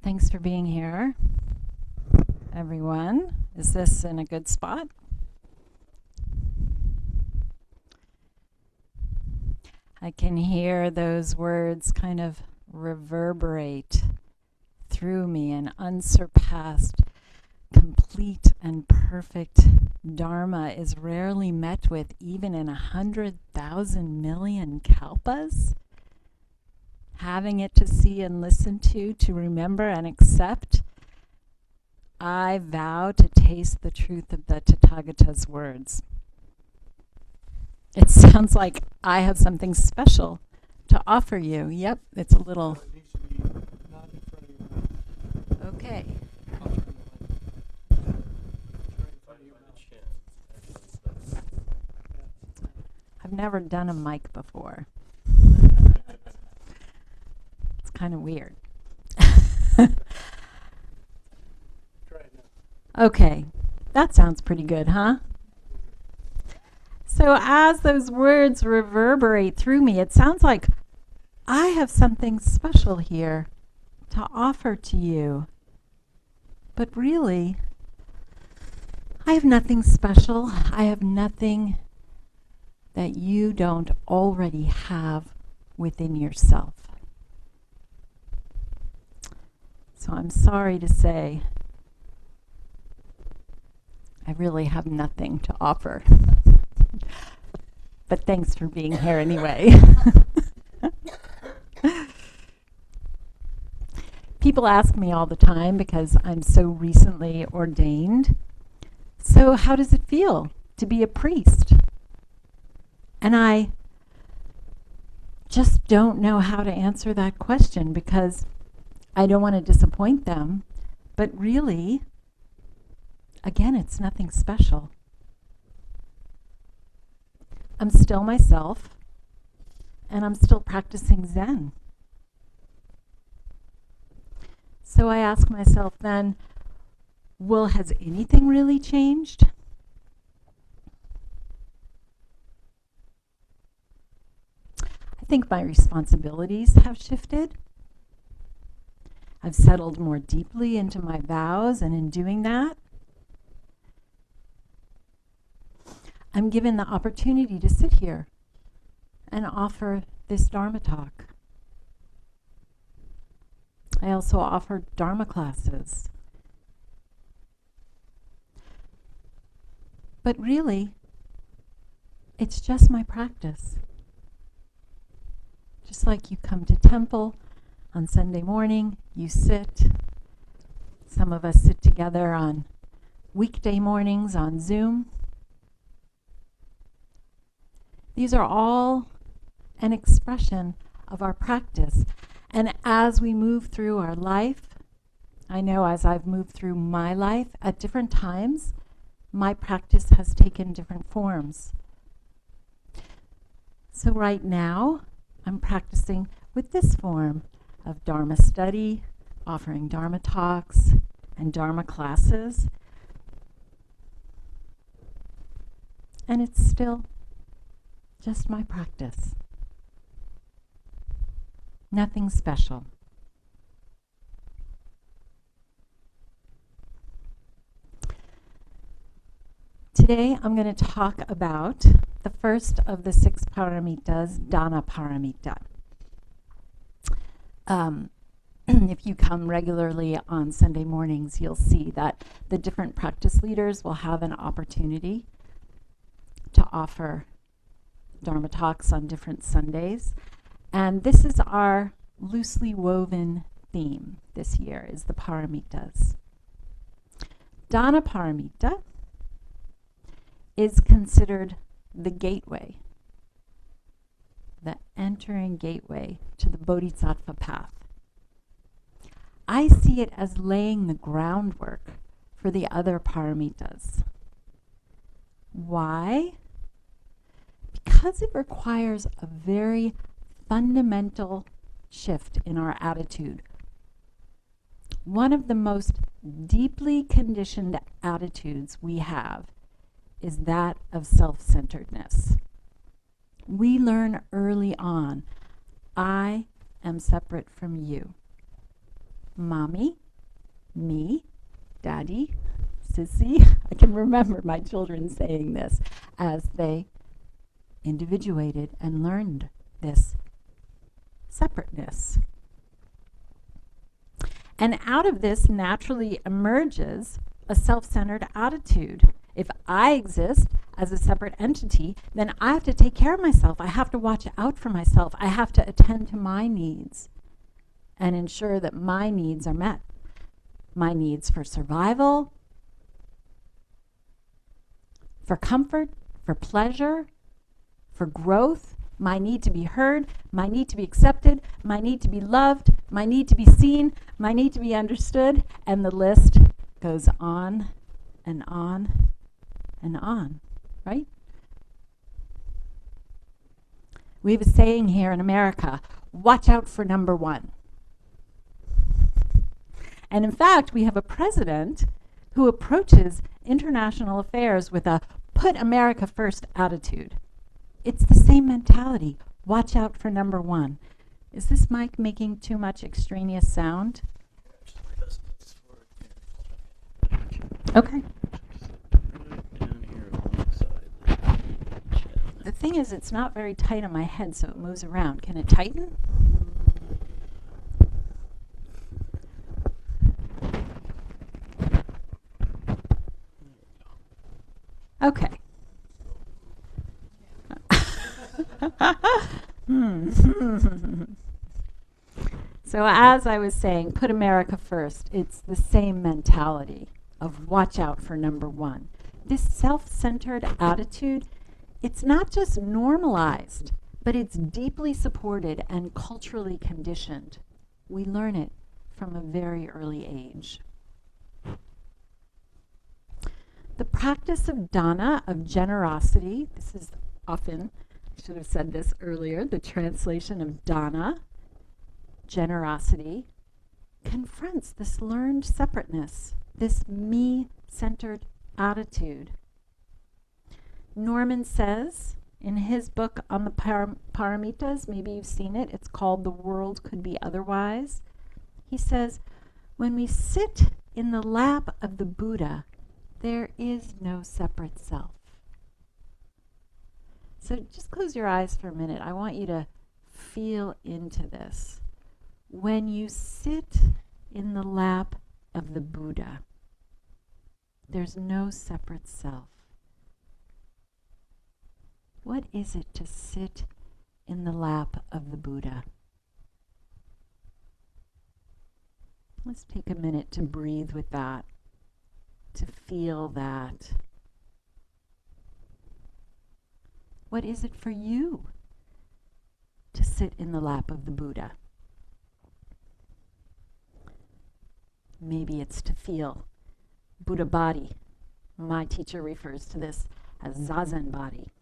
Thanks for being here, everyone. Is this in a good spot? I can hear those words kind of reverberate through me. An unsurpassed, complete, and perfect Dharma is rarely met with even in 100,000 million kalpas. Having it to see and listen to remember and accept, I vow to taste the truth of the Tathagata's words. It sounds like I have something special to offer you. Yep, it's a little... Okay. I've never done a mic before. It's kind of weird. Okay, that sounds pretty good, huh? So as those words reverberate through me, it sounds like I have something special here to offer to you. But really, I have nothing special. I have nothing that you don't already have within yourself. So I'm sorry to say, I really have nothing to offer. But thanks for being here anyway. People ask me all the time because I'm so recently ordained, so how does it feel to be a priest? And I just don't know how to answer that question because I don't want to disappoint them, but really, again, it's nothing special. I'm still myself, and I'm still practicing Zen. So I ask myself then, well, has anything really changed? I think my responsibilities have shifted. I've settled more deeply into my vows, and in doing that, I'm given the opportunity to sit here and offer this Dharma talk. I also offer Dharma classes. But really, it's just my practice. Just like you come to temple on Sunday morning, you sit. Some of us sit together on weekday mornings on Zoom. These are all an expression of our practice. And as we move through our life, I know as I've moved through my life at different times, my practice has taken different forms. So right now, I'm practicing with this form of Dharma study, offering Dharma talks and Dharma classes. And it's still just my practice. Nothing special. Today I'm going to talk about the first of the 6 Paramitas, Dana Paramita. If you come regularly on Sunday mornings, you'll see that the different practice leaders will have an opportunity to offer Dharma talks on different Sundays. And this is our loosely woven theme this year, is the Paramitas. Dana Paramita is considered the gateway, the entering gateway to the Boddhisattva path. I see it as laying the groundwork for the other Paramitas. Why? Because it requires a very fundamental shift in our attitude. One of the most deeply conditioned attitudes we have is that of self-centeredness. We learn early on, I am separate from you. mommy, me, daddy, sissy. I can remember my children saying this as they individuated and learned this separateness. And out of this naturally emerges a self-centered attitude. If I exist as a separate entity, then I have to take care of myself. I have to watch out for myself. I have to attend to my needs and ensure that my needs are met. My needs for survival, for comfort, for pleasure, for growth, my need to be heard, my need to be accepted, my need to be loved, my need to be seen, my need to be understood, and the list goes on and on and on, right? We have a saying here in America, watch out for number one. And in fact, we have a president who approaches international affairs with a put America first attitude. It's the same mentality. Watch out for number one. Is this mic making too much extraneous sound? Okay. The thing is, it's not very tight on my head, so it moves around. Can it tighten? Okay. So as I was saying, put America first. It's the same mentality of watch out for number one. This self-centered attitude, it's not just normalized, but it's deeply supported and culturally conditioned. We learn it from a very early age. The practice of dana, of generosity, this is often, I should have said this earlier, the translation of dana, generosity, confronts this learned separateness, this me-centered attitude. Norman says in his book on the Paramitas, maybe you've seen it, it's called The World Could Be Otherwise. He says, when we sit in the lap of the Buddha, there is no separate self. So just close your eyes for a minute. I want you to feel into this. When you sit in the lap of the Buddha, there's no separate self. What is it to sit in the lap of the Buddha? Let's take a minute to breathe with that, to feel that. What is it for you to sit in the lap of the Buddha? Maybe it's to feel Buddha body. My teacher refers to this as Zazen body.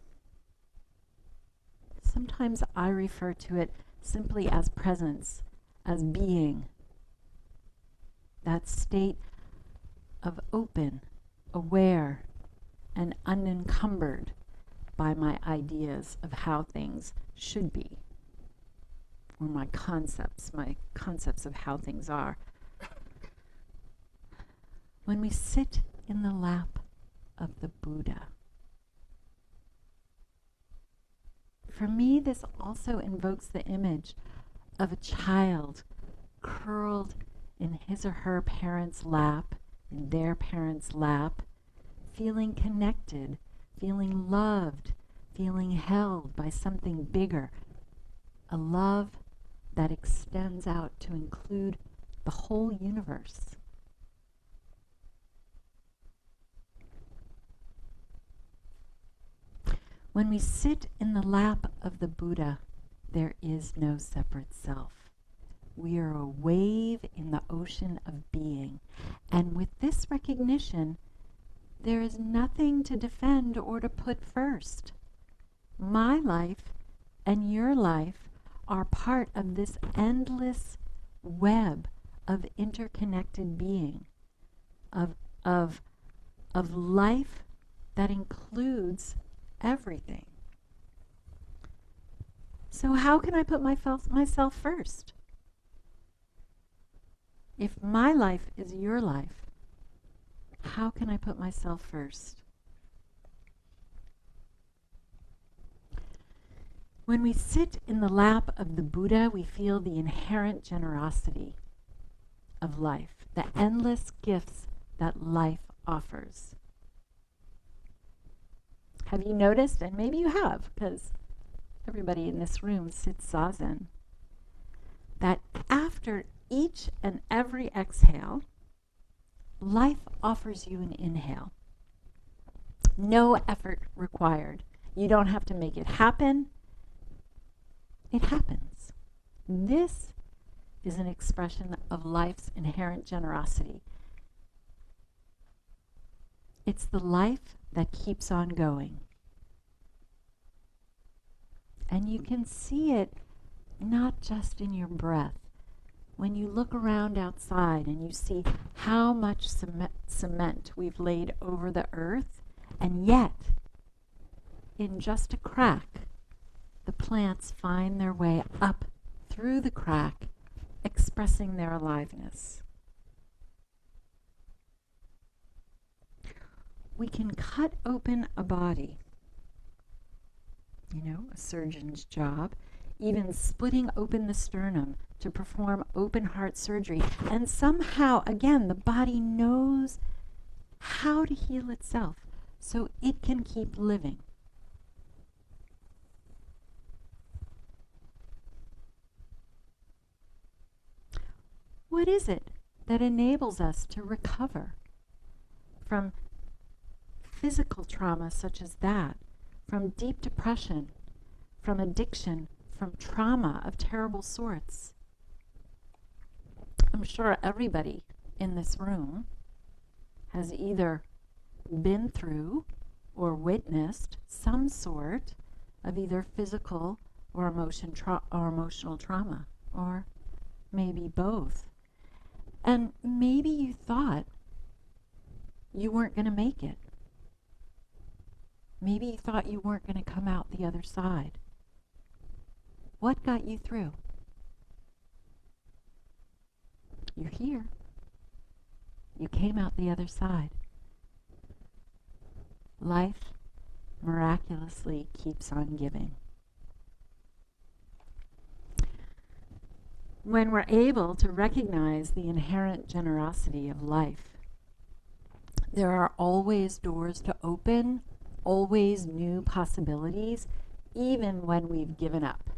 Sometimes I refer to it simply as presence, as being. That state of open, aware, and unencumbered by my ideas of how things should be, or my concepts of how things are. When we sit in the lap of the Buddha, for me, this also invokes the image of a child curled in his or her parents' lap, in their parents' lap, feeling connected, feeling loved, feeling held by something bigger, a love that extends out to include the whole universe. When we sit in the lap of the Buddha, there is no separate self. We are a wave in the ocean of being. And with this recognition, there is nothing to defend or to put first. My life and your life are part of this endless web of interconnected being, of life that includes everything. So how can I put myself first? If my life is your life, how can I put myself first? When we sit in the lap of the Buddha, we feel the inherent generosity of life, the endless gifts that life offers. Have you noticed, and maybe you have, because everybody in this room sits zazen, that after each and every exhale, life offers you an inhale. No effort required. You don't have to make it happen. It happens. This is an expression of life's inherent generosity. It's the life that keeps on going. And you can see it not just in your breath. When you look around outside and you see how much cement we've laid over the earth, and yet, in just a crack, the plants find their way up through the crack, expressing their aliveness. We can cut open a body, a surgeon's job, even splitting open the sternum to perform open heart surgery. And somehow, again, the body knows how to heal itself so it can keep living. What is it that enables us to recover from physical trauma such as that, from deep depression, from addiction, from trauma of terrible sorts? I'm sure everybody in this room has either been through or witnessed some sort of either physical or emotional trauma, or maybe both. And maybe you thought you weren't going to make it. Maybe you thought you weren't going to come out the other side. What got you through? You're here. You came out the other side. Life miraculously keeps on giving. When we're able to recognize the inherent generosity of life, there are always doors to open, always new possibilities, even when we've given up.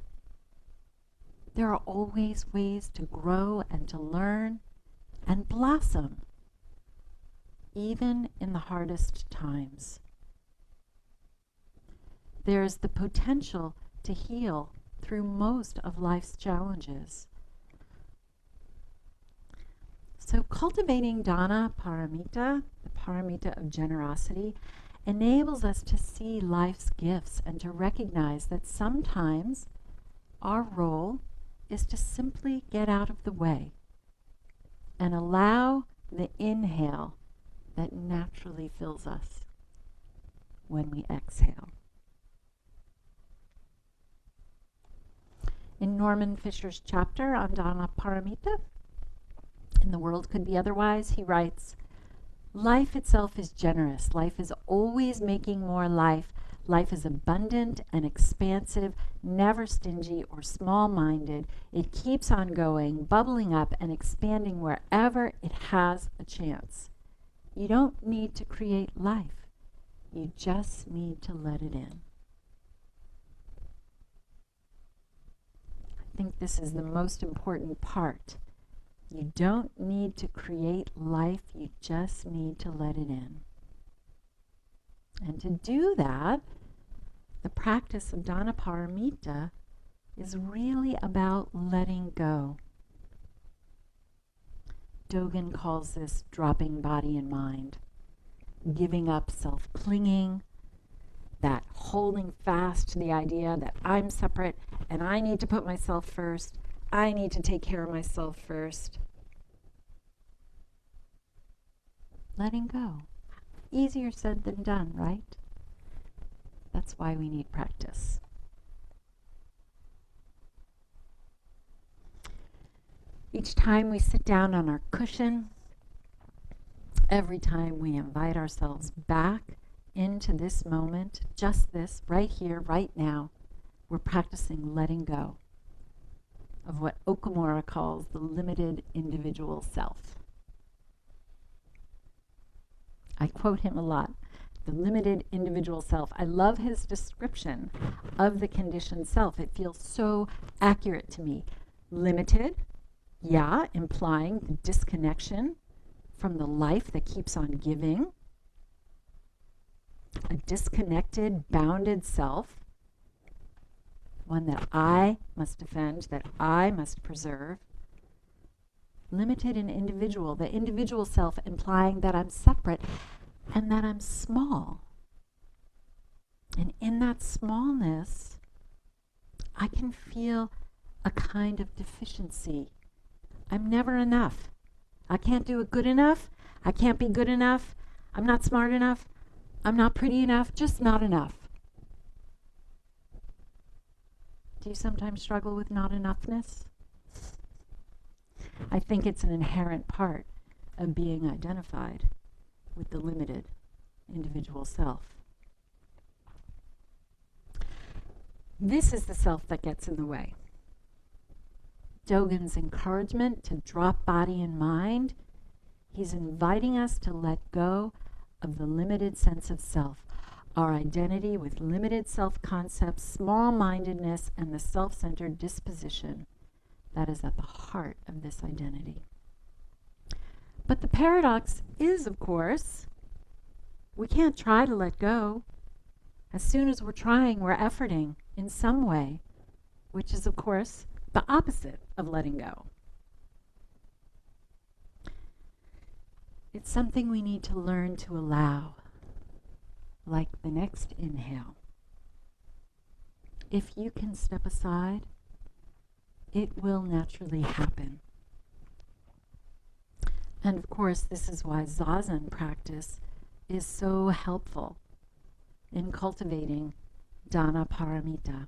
There are always ways to grow and to learn and blossom, even in the hardest times. There's the potential to heal through most of life's challenges. So cultivating Dana Paramita, the Paramita of generosity, enables us to see life's gifts and to recognize that sometimes our role is to simply get out of the way and allow the inhale that naturally fills us when we exhale. In Norman Fisher's chapter on Dana Paramita, "In the World Could Be Otherwise," he writes, "Life itself is generous. Life is always making more life. Life is abundant and expansive, never stingy or small-minded. It keeps on going, bubbling up and expanding wherever it has a chance. You don't need to create life. You just need to let it in." I think this is the most important part. You don't need to create life, you just need to let it in. And to do that, the practice of Dana Paramita is really about letting go. Dogen calls this dropping body and mind, giving up self-clinging, that holding fast to the idea that I'm separate and I need to put myself first. I need to take care of myself first. Letting go. Easier said than done, right? That's why we need practice. Each time we sit down on our cushion, every time we invite ourselves back into this moment, just this, right here, right now, we're practicing letting go of what Okamura calls the limited individual self. I quote him a lot, the limited individual self. I love his description of the conditioned self. It feels so accurate to me. Limited, yeah, implying the disconnection from the life that keeps on giving. A disconnected, bounded self, one that I must defend, that I must preserve. Limited and individual, the individual self implying that I'm separate and that I'm small. And in that smallness, I can feel a kind of deficiency. I'm never enough. I can't do it good enough. I can't be good enough. I'm not smart enough. I'm not pretty enough. Just not enough. Do you sometimes struggle with not enoughness? I think it's an inherent part of being identified with the limited individual self. This is the self that gets in the way. Dogen's encouragement to drop body and mind, he's inviting us to let go of the limited sense of self, our identity with limited self-concepts, small-mindedness, and the self-centered disposition that is at the heart of this identity. But the paradox is, of course, we can't try to let go. As soon as we're trying, we're efforting in some way, which is, of course, the opposite of letting go. It's something we need to learn to allow, like the next inhale. If you can step aside, it will naturally happen. And of course, this is why Zazen practice is so helpful in cultivating Dana Paramita.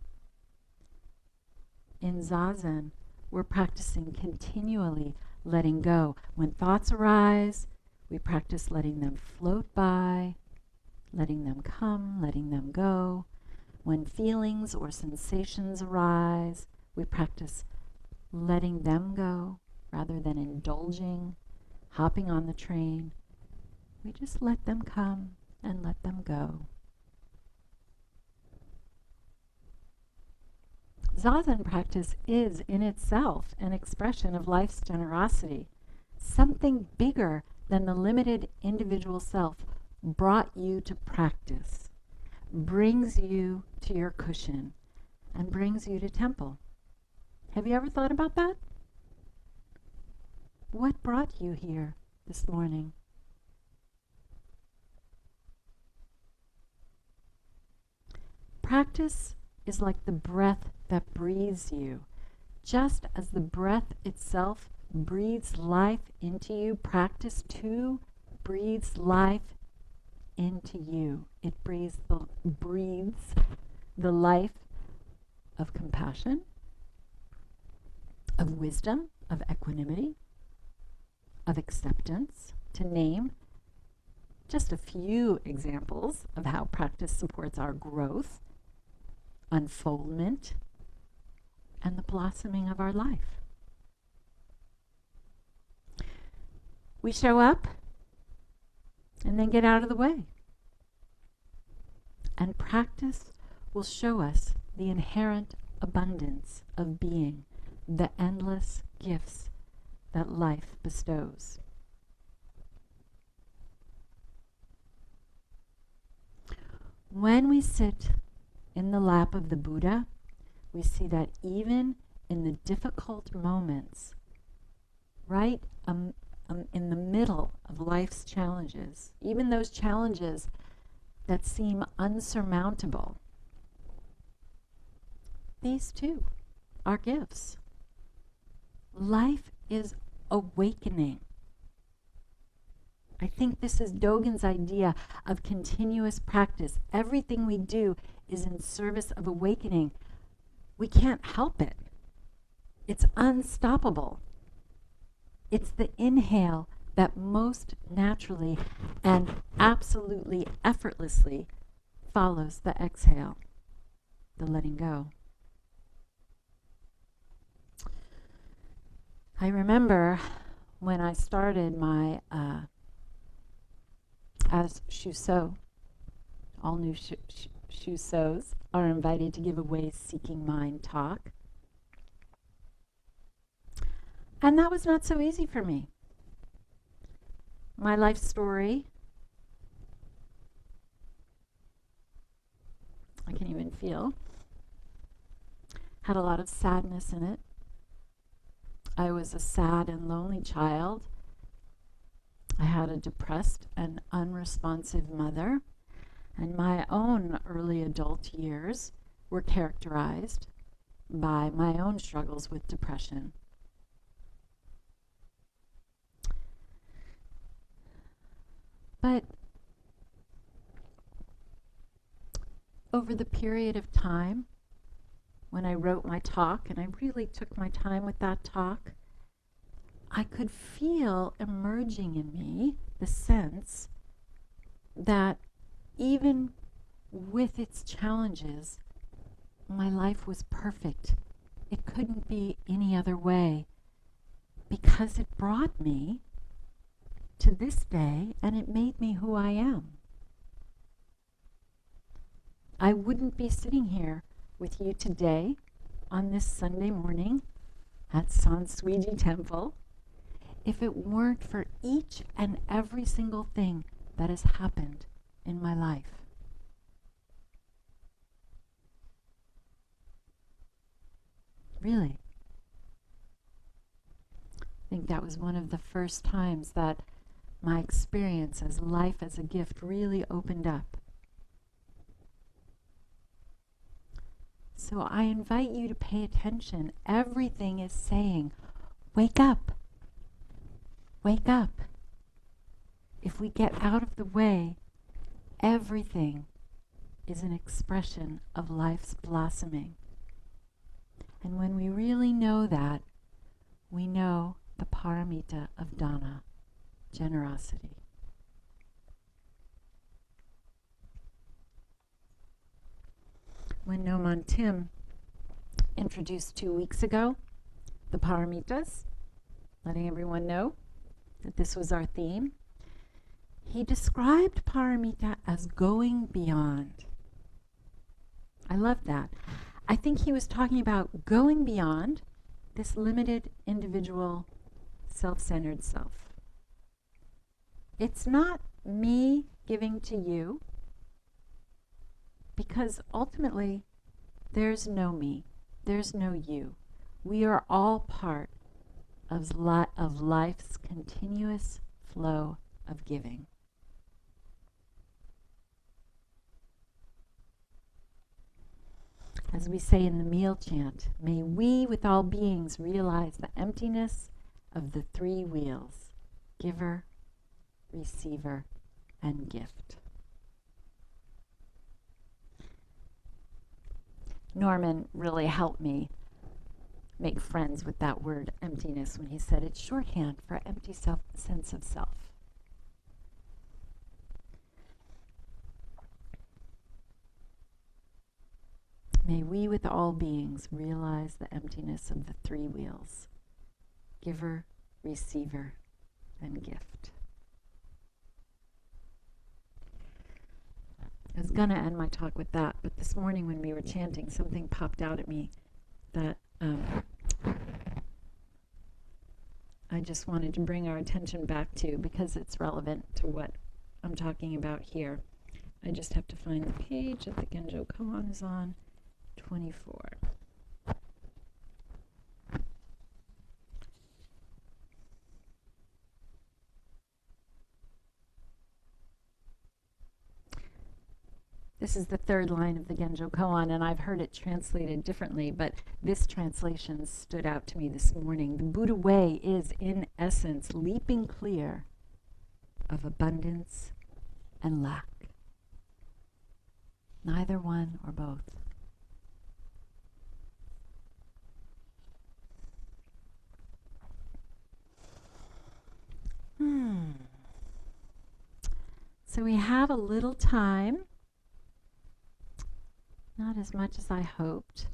In Zazen, we're practicing continually letting go. When thoughts arise, we practice letting them float by, letting them come, letting them go. When feelings or sensations arise, we practice letting them go rather than indulging, hopping on the train. We just let them come and let them go. Zazen practice is in itself an expression of life's generosity. Something bigger than the limited individual self brought you to practice, brings you to your cushion, and brings you to temple. Have you ever thought about that? What brought you here this morning? Practice is like the breath that breathes you. Just as the breath itself breathes life into you, practice too breathes life into you. It breathes the life of compassion, of wisdom, of equanimity, of acceptance, to name just a few examples of how practice supports our growth, unfoldment, and the blossoming of our life. We show up and then get out of the way. And practice will show us the inherent abundance of being, the endless gifts that life bestows. When we sit in the lap of the Buddha, we see that even in the difficult moments, right in the middle of life's challenges, even those challenges that seem unsurmountable, these too are gifts. Life is awakening. I think this is Dogen's idea of continuous practice. Everything we do is in service of awakening. We can't help it. It's unstoppable. It's the inhale that most naturally and absolutely effortlessly follows the exhale, the letting go. I remember when I started my, as Shuso, all new Shusos are invited to give a Way Seeking Mind talk. And that was not so easy for me. My life story, I can even feel, had a lot of sadness in it. I was a sad and lonely child. I had a depressed and unresponsive mother, and my own early adult years were characterized by my own struggles with depression. But over the period of time when I wrote my talk, and I really took my time with that talk, I could feel emerging in me the sense that even with its challenges, my life was perfect. It couldn't be any other way, because it brought me to this day, and it made me who I am. I wouldn't be sitting here with you today on this Sunday morning at Sanswiji Temple if it weren't for each and every single thing that has happened in my life. Really. I think that was one of the first times that my experience as life as a gift really opened up. So I invite you to pay attention. Everything is saying, wake up. Wake up. If we get out of the way, everything is an expression of life's blossoming. And when we really know that, we know the Paramita of Dana, generosity. When Noman Tim introduced 2 weeks ago the Paramitas, letting everyone know that this was our theme, he described Paramita as going beyond. I love that. I think he was talking about going beyond this limited individual self-centered self. It's not me giving to you, because ultimately there's no me, there's no you. We are all part of life's continuous flow of giving. As we say in the meal chant, may we with all beings realize the emptiness of the three wheels: giver, receiver, and gift. Norman really helped me make friends with that word emptiness when he said it's shorthand for empty sense of self. May we with all beings realize the emptiness of the three wheels: giver, receiver, and gift. I was going to end my talk with that, but this morning when we were chanting, something popped out at me that I just wanted to bring our attention back to, because it's relevant to what I'm talking about here. I just have to find the page that the Genjo Koan is on, 24. This is the third line of the Genjo Koan, and I've heard it translated differently, but this translation stood out to me this morning. The Buddha way is, in essence, leaping clear of abundance and lack. Neither one or both. So we have a little time, not as much as I hoped.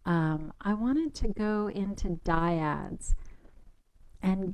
I wanted to go into dyads and